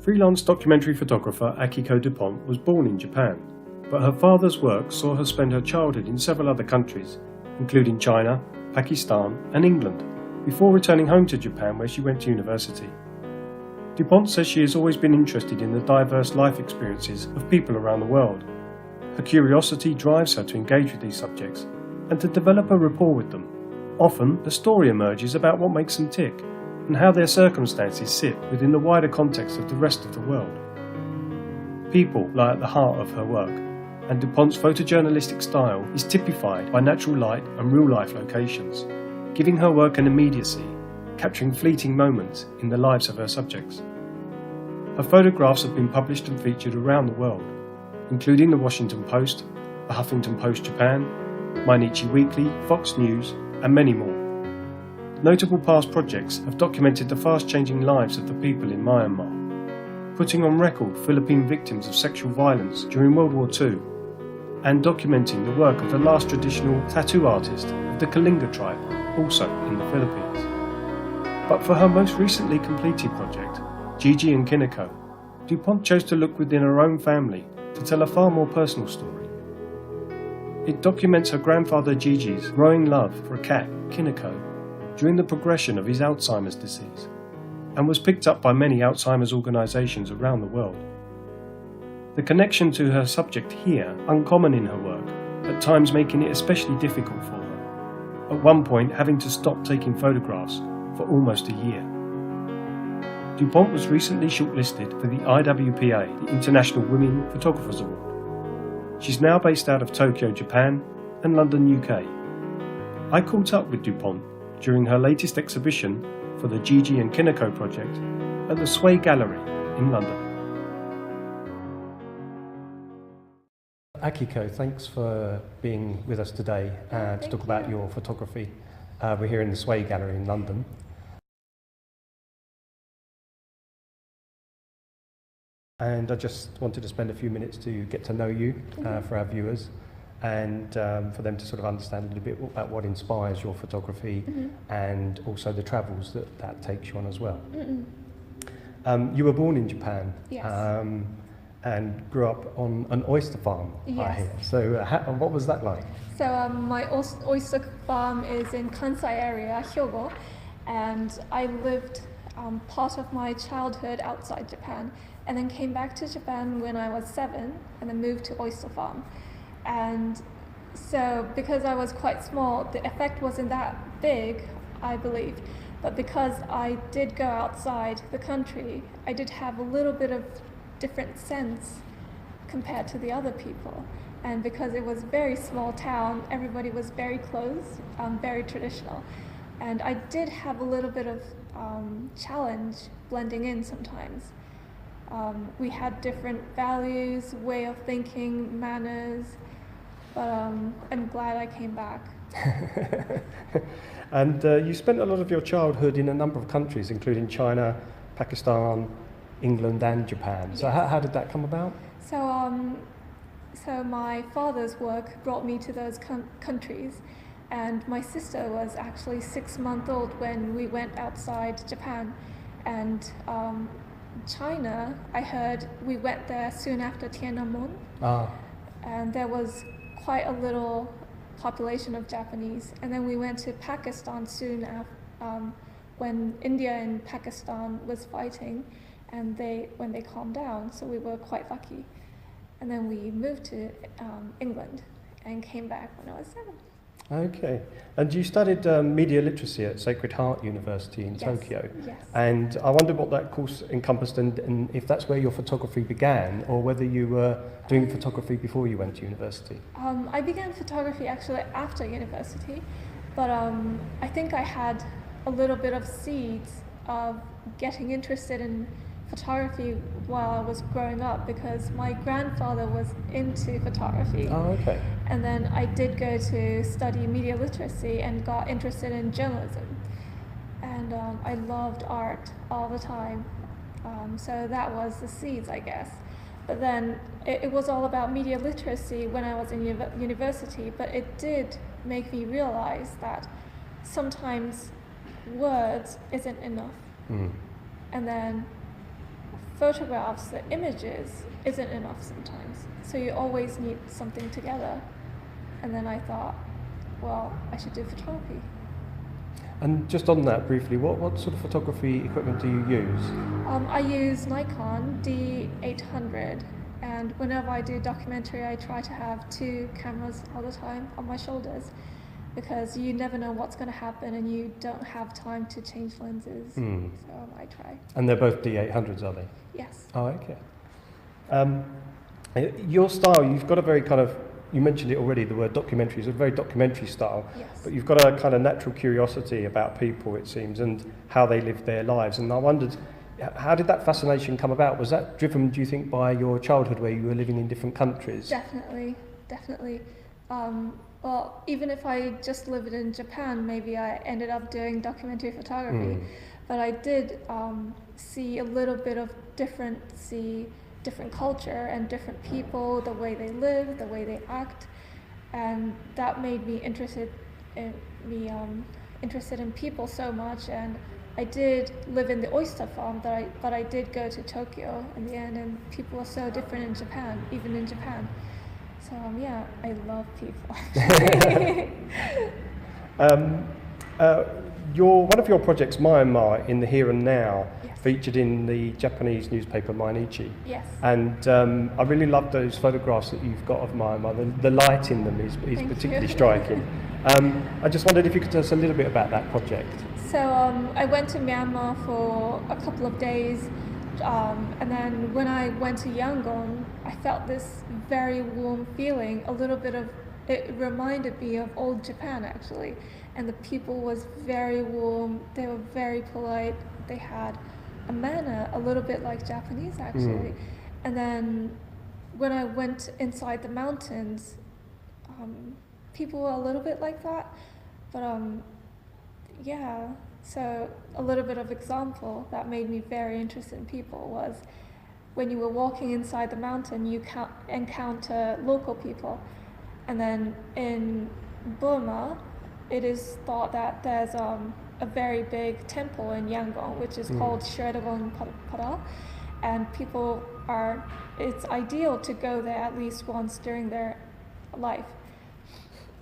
Freelance documentary photographer Akiko DuPont was born in Japan, but her father's work saw her spend her childhood in several other countries, including China, Pakistan and England, before returning home to Japan where she went to university. DuPont says she has always been interested in the diverse life experiences of people around the world. Her curiosity drives her to engage with these subjects and to develop a rapport with them. Often, a story emerges about what makes them tick and how their circumstances sit within the wider context of the rest of the world. People lie at the heart of her work, and DuPont's photojournalistic style is typified by natural light and real-life locations, giving her work an immediacy, capturing fleeting moments in the lives of her subjects. Her photographs have been published and featured around the world, including the Washington Post, the Huffington Post Japan, Mainichi Weekly, Fox News, and many more. Notable past projects have documented the fast-changing lives of the people in Myanmar, putting on record Philippine victims of sexual violence during World War II, and documenting the work of the last traditional tattoo artist of the Kalinga tribe, also in the Philippines. But for her most recently completed project, Gigi and Kiniko, DuPont chose to look within her own family to tell a far more personal story. It documents her grandfather Gigi's growing love for a cat, Kiniko, during the progression of his Alzheimer's disease, and was picked up by many Alzheimer's organisations around the world. The connection to her subject here, uncommon in her work, at times making it especially difficult for her, at one point having to stop taking photographs for almost a year. DuPont was recently shortlisted for the IWPA, the International Women Photographers Award. She's now based out of Tokyo, Japan and London, UK. I caught up with DuPont during her latest exhibition for the Gigi and Kiniko project at the Sway Gallery in London. Akiko, thanks for being with us today to talk about your photography. We're here in the Sway Gallery in London. And I just wanted to spend a few minutes to get to know you for our viewers, and for them to sort of understand a little bit about what inspires your photography and also the travels that takes you on as well. You were born in Japan. Yes. And grew up on an oyster farm, Yes. I hear. So what was that like? So my oyster farm is in Kansai area, Hyogo, and I lived part of my childhood outside Japan, and then came back to Japan when I was 7, and then moved to oyster farm. And so because I was quite small, the effect wasn't that big, I believe. But because I did go outside the country, I did have a little bit of different sense compared to the other people. And because it was a very small town, everybody was very close, very traditional. And I did have a little bit of challenge blending in sometimes. We had different values, way of thinking, manners, but I'm glad I came back. And you spent a lot of your childhood in a number of countries, including China, Pakistan, England and Japan. So Yes. how did that come about? So my father's work brought me to those countries, and my sister was actually 6 months old when we went outside Japan. And China, I heard we went there soon after Tiananmen, and there was quite a little population of Japanese. And then we went to Pakistan soon after, when India and Pakistan was fighting, and when they calmed down, so we were quite lucky. And then we moved to England and came back when I was 7. Okay. And you studied media literacy at Sacred Heart University in Yes. Tokyo. Yes. And I wondered what that course encompassed, and if that's where your photography began, or whether you were doing photography before you went to university. I began photography actually after university, but I think I had a little bit of seeds of getting interested in photography while I was growing up, because my grandfather was into photography. Oh, okay. And then I did go to study media literacy and got interested in journalism. And I loved art all the time. So that was the seeds, I guess. But then it was all about media literacy when I was in university, but it did make me realize that sometimes words isn't enough. And then photographs, the images, isn't enough sometimes. So you always need something together. And then I thought, well, I should do photography. And just on that briefly, what sort of photography equipment do you use? I use Nikon D800, and whenever I do documentary, I try to have 2 cameras all the time on my shoulders, because you never know what's going to happen and you don't have time to change lenses. So I try. And they're both D800s, are they? Yes. Oh, okay. Your style, you've got a very kind of, you mentioned it already, the word documentary is a very documentary style, Yes. but you've got a kind of natural curiosity about people, it seems, and how they live their lives. And I wondered, how did that fascination come about? Was that driven, do you think, by your childhood where you were living in different countries? Definitely. Well, even if I just lived in Japan, maybe I ended up doing documentary photography. But I did see a little bit of different culture and different people, the way they live, the way they act, and that made me interested in people so much. And I did live in the oyster farm, but I did go to Tokyo in the end, and people are so different in Japan, even in Japan. So yeah, I love people. One of your projects, Myanmar, in the here and now, Yes. featured in the Japanese newspaper Mainichi. Yes. And I really love those photographs that you've got of Myanmar. The light in them is Thank particularly you. striking. I just wondered if you could tell us a little bit about that project. So I went to Myanmar for a couple of days, and then when I went to Yangon, I felt this very warm feeling. It reminded me of old Japan, actually, and the people was very warm. They were very polite. They had a manner a little bit like Japanese, actually. And then when I went inside the mountains, people were a little bit like that, but yeah. So a little bit of example that made me very interested in people was when you were walking inside the mountain, you encounter local people. And then in Burma, it is thought that there's a very big temple in Yangon, which is called Shredawon Para, and it's ideal to go there at least once during their life.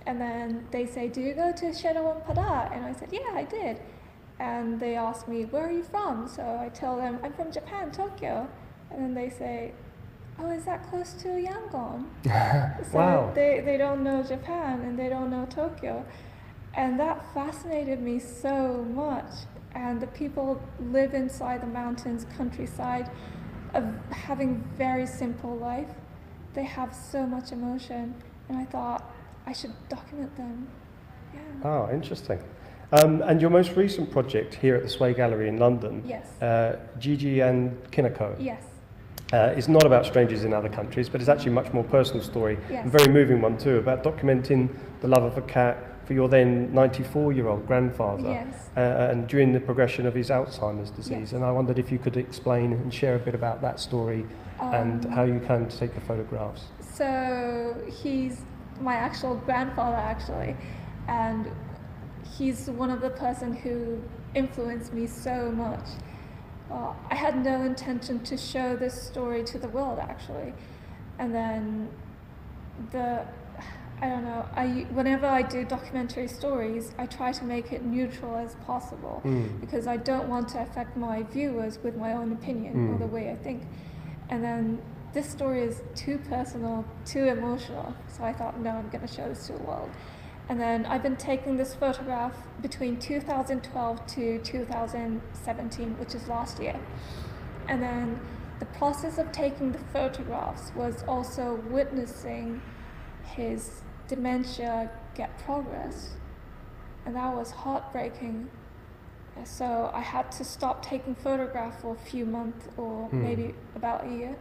And then they say, do you go to Shredawon Para? And I said, yeah, I did. And they asked me, where are you from? So I tell them, I'm from Japan, Tokyo. And then they say, oh, is that close to Yangon? So Wow. they don't know Japan and they don't know Tokyo. And that fascinated me so much. And the people live inside the mountains, countryside, of having very simple life. They have so much emotion. And I thought I should document them. Yeah. Oh, interesting. And your most recent project here at the Sway Gallery in London, Yes. Gigi and Kinako, Yes. is not about strangers in other countries, but it's actually a much more personal story, Yes. a very moving one too, about documenting the love of a cat for your then 94-year-old grandfather, Yes. and during the progression of his Alzheimer's disease. Yes. And I wondered if you could explain and share a bit about that story and how you came to take the photographs. So he's my actual grandfather, actually, and he's one of the person who influenced me so much. I had no intention to show this story to the world, actually, and then whenever I do documentary stories, I try to make it neutral as possible, because I don't want to affect my viewers with my own opinion or the way I think. And then this story is too personal, too emotional, so I thought, no, I'm going to show this to the world. And then I've been taking this photograph between 2012 to 2017, which is last year. And then the process of taking the photographs was also witnessing his dementia get progress. And that was heartbreaking. So I had to stop taking photographs for a few months or maybe about a year.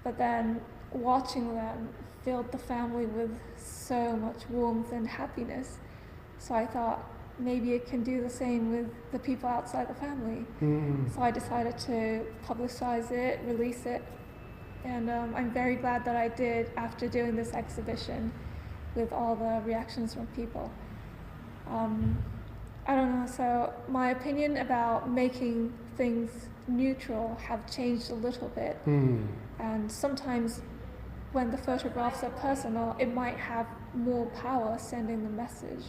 But then watching them filled the family with so much warmth and happiness. So I thought maybe it can do the same with the people outside the family. So I decided to publicize it, release it, and I'm very glad that I did after doing this exhibition with all the reactions from people. I don't know, so my opinion about making things neutral have changed a little bit. And sometimes when the photographs are personal, it might have more power sending the message.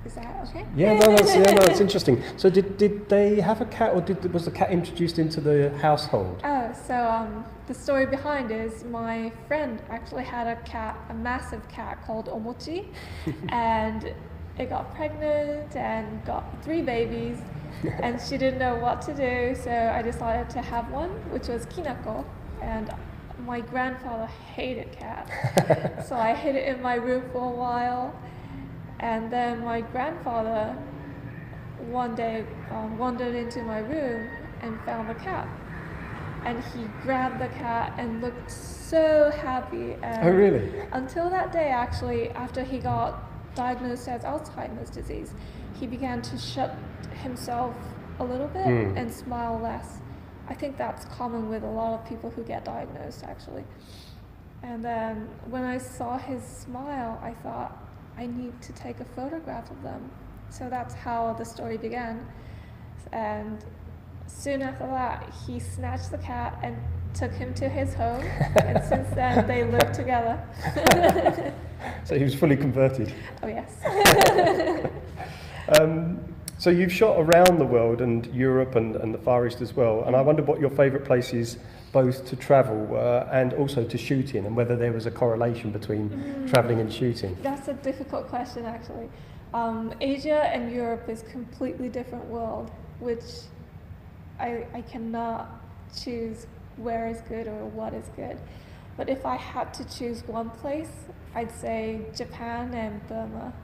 Is that okay? Yeah, no, it's interesting. So did they have a cat, or was the cat introduced into the household? Oh, so the story behind is my friend actually had a cat, a massive cat called Omochi, and it got pregnant and got 3 babies, and she didn't know what to do, so I decided to have one, which was Kinako, and my grandfather hated cats, so I hid it in my room for a while. And then my grandfather one day wandered into my room and found the cat. And he grabbed the cat and looked so happy. And Oh, really? until that day, actually, after he got diagnosed as Alzheimer's disease, he began to shut himself a little bit and smile less. I think that's common with a lot of people who get diagnosed, actually. And then when I saw his smile, I thought, I need to take a photograph of them. So that's how the story began. And soon after that, he snatched the cat and took him to his home. And since then, they live together. So he was fully converted. Oh, yes. So you've shot around the world, and Europe and the Far East as well. And I wondered what your favourite place is, both to travel and also to shoot in, and whether there was a correlation between travelling and shooting. That's a difficult question, actually. Asia and Europe is a completely different world, which I cannot choose where is good or what is good. But if I had to choose one place, I'd say Japan and Burma.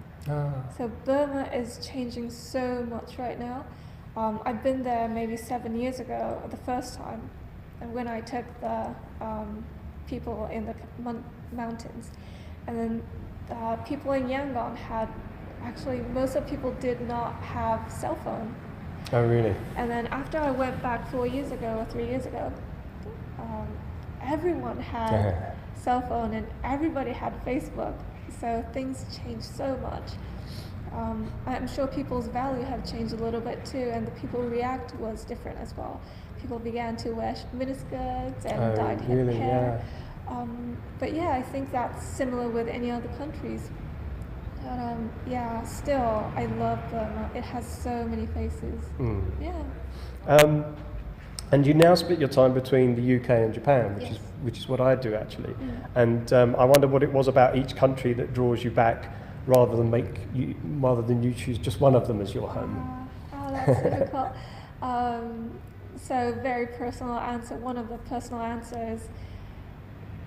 So Burma is changing so much right now. I've been there maybe 7 years ago, the first time, and when I took the people in the mountains. And then people in Yangon had, actually most of the people did not have cell phone. Oh, really? And then after I went back 4 years ago or 3 years ago, everyone had cell phone and everybody had Facebook. So things changed so much. I'm sure people's value have changed a little bit too, and the people react was different as well. People began to wear miniskirts and dyed hair. But yeah, I think that's similar with any other countries. But yeah, still, I love Burma. It has so many faces. Yeah. And you now split your time between the UK and Japan, which is what I do actually. And I wonder what it was about each country that draws you back, rather than you choose just one of them as your home. Oh, that's difficult. So very personal answer. One of the personal answers,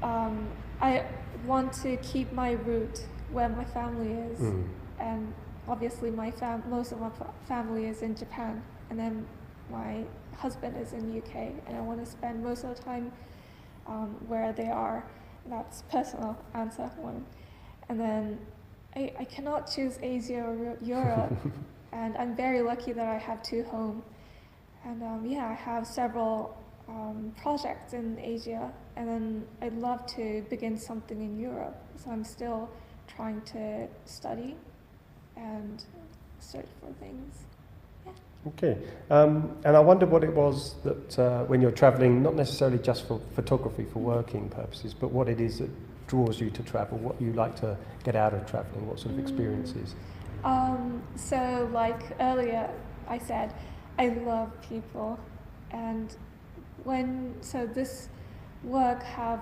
I want to keep my root where my family is, and obviously most of my family is in Japan, and then my husband is in the UK, and I want to spend most of the time where they are. That's personal answer one. And then I cannot choose Asia or Europe, and I'm very lucky that I have 2 homes. And yeah, I have several projects in Asia, and then I'd love to begin something in Europe. So I'm still trying to study and search for things. Okay, and I wonder what it was that when you're travelling, not necessarily just for photography, for working purposes, but what it is that draws you to travel, what you like to get out of travelling, what sort of experiences? So like earlier I said, I love people, and this work have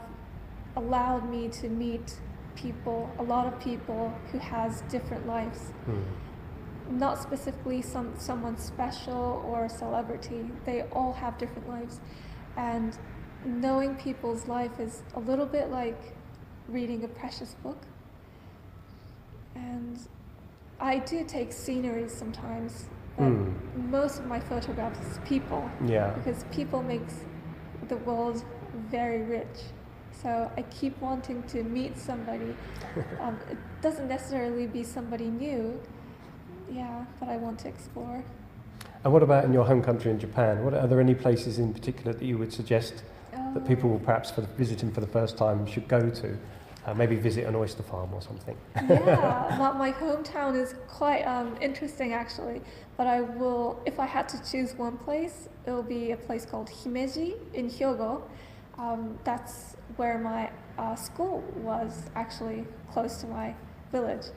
allowed me to meet people, a lot of people who has different lives. Not specifically someone special or a celebrity. They all have different lives, and knowing people's life is a little bit like reading a precious book. And I do take sceneries sometimes, but most of my photographs is people, because people makes the world very rich. So I keep wanting to meet somebody. It doesn't necessarily be somebody new, but I want to explore. And what about in your home country in Japan? Are there any places in particular that you would suggest that people perhaps visiting for the first time should go to? maybe visit an oyster farm or something. Yeah, my hometown is quite interesting actually, but I will, if I had to choose one place, it will be a place called Himeji in Hyogo. That's where my school was, actually close to my village.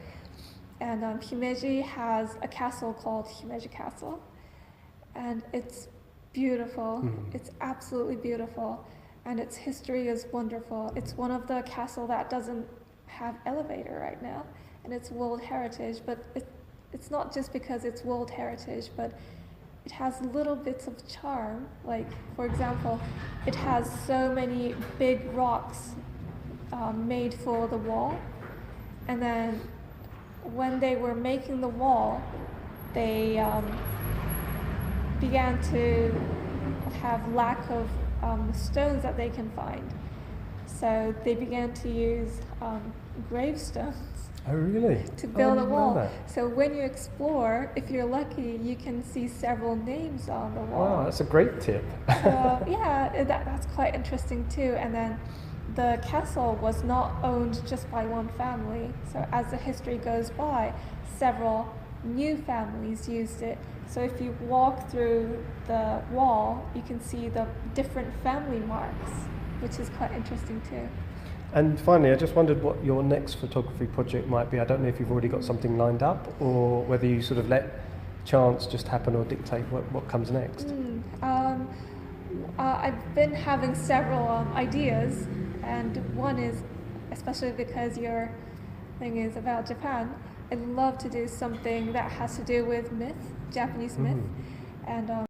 And Himeji has a castle called Himeji Castle, and it's beautiful. It's absolutely beautiful, and its history is wonderful. It's one of the castle that doesn't have elevator right now, and it's World Heritage, but it's not just because it's World Heritage, but it has little bits of charm. Like, for example, it has so many big rocks made for the wall, and then when they were making the wall, they began to have lack of stones that they can find. So they began to use gravestones. Oh, really? To build a wall. That. So when you explore, if you're lucky, you can see several names on the wall. Wow, that's a great tip. So yeah, that's quite interesting too. And then the castle was not owned just by one family. So as the history goes by, several new families used it. So if you walk through the wall, you can see the different family marks, which is quite interesting too. And finally, I just wondered what your next photography project might be. I don't know if you've already got something lined up, or whether you sort of let chance just happen or dictate what comes next. I've been having several ideas, and one is, especially because your thing is about Japan, I'd love to do something that has to do with myth, Japanese myth, and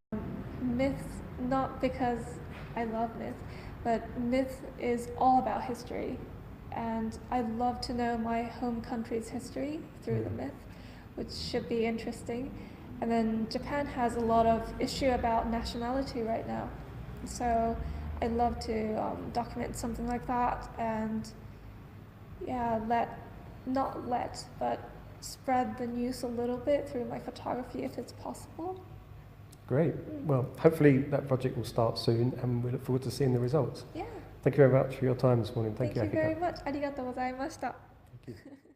myth, not because I love myth, but myth is all about history, and I'd love to know my home country's history through the myth, which should be interesting. And then Japan has a lot of issue about nationality right now, so I'd love to document something like that, and yeah, but spread the news a little bit through my photography if it's possible. Great. Well, hopefully that project will start soon, and we look forward to seeing the results. Yeah. Thank you very much for your time this morning. Thank you Akiko. very much. ありがとうございました。Thank you.